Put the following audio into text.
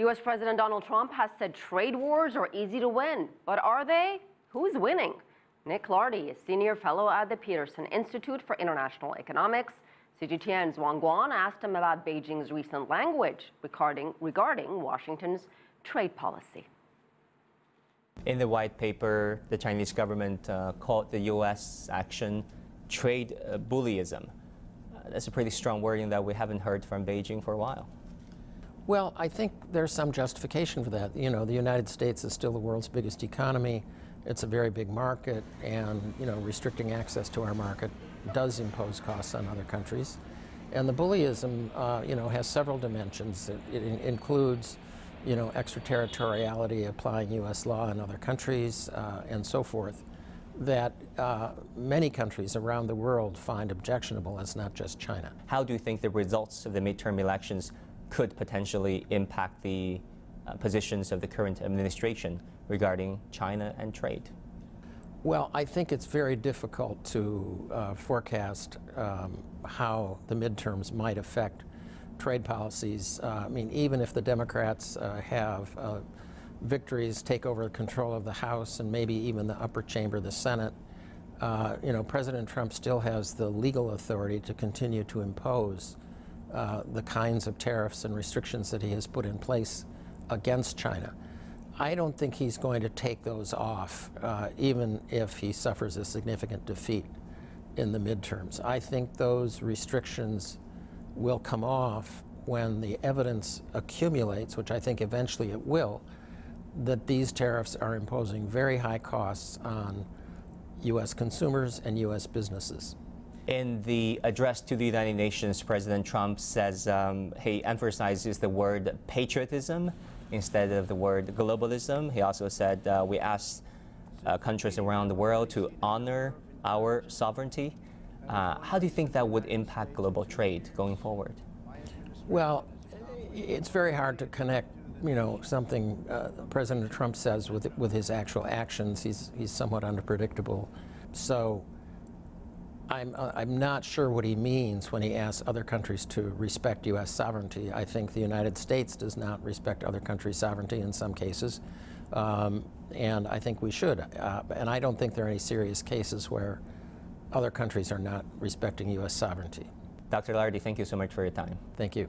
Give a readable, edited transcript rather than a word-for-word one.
U.S. President Donald Trump has said trade wars are easy to win, but are they? Who's winning? Nick Lardy, a senior fellow at the Peterson Institute for International Economics, CGTN's Guan asked him about Beijing's recent language regarding Washington's trade policy. In the white paper, the Chinese government called the U.S. action trade bullyism. That's a pretty strong wording that we haven't heard from Beijing for a while. Well, I think there's some justification for that. You know, the United States is still the world's biggest economy. It's a very big market, and, you know, restricting access to our market does impose costs on other countries. And the bullyism, you know, has several dimensions. It includes, you know, extraterritoriality, applying U.S. law in other countries, and so forth, that many countries around the world find objectionable. It's not just China. How do you think the results of the midterm elections could potentially impact the positions of the current administration regarding China and trade? Well, I think it's very difficult to forecast how the midterms might affect trade policies. I mean, even if the Democrats have victories, take over control of the House and maybe even the upper chamber, the Senate, you know, President Trump still has the legal authority to continue to impose the kinds of tariffs and restrictions that he has put in place against China. I don't think he's going to take those off, even if he suffers a significant defeat in the midterms. I think those restrictions will come off when the evidence accumulates, which I think eventually it will, that these tariffs are imposing very high costs on U.S. consumers and U.S. businesses. In the address to the United Nations, President Trump says he emphasizes the word patriotism instead of the word globalism. He also said we ask countries around the world to honor our sovereignty. How do you think that would impact global trade going forward? Well, it's very hard to connect, you know, something President Trump says with his actual actions. He's somewhat unpredictable. So I'm not sure what he means when he asks other countries to respect U.S. sovereignty. I think the United States does not respect other countries' sovereignty in some cases, and I think we should. And I don't think there are any serious cases where other countries are not respecting U.S. sovereignty. Dr. Lardy, thank you so much for your time. Thank you.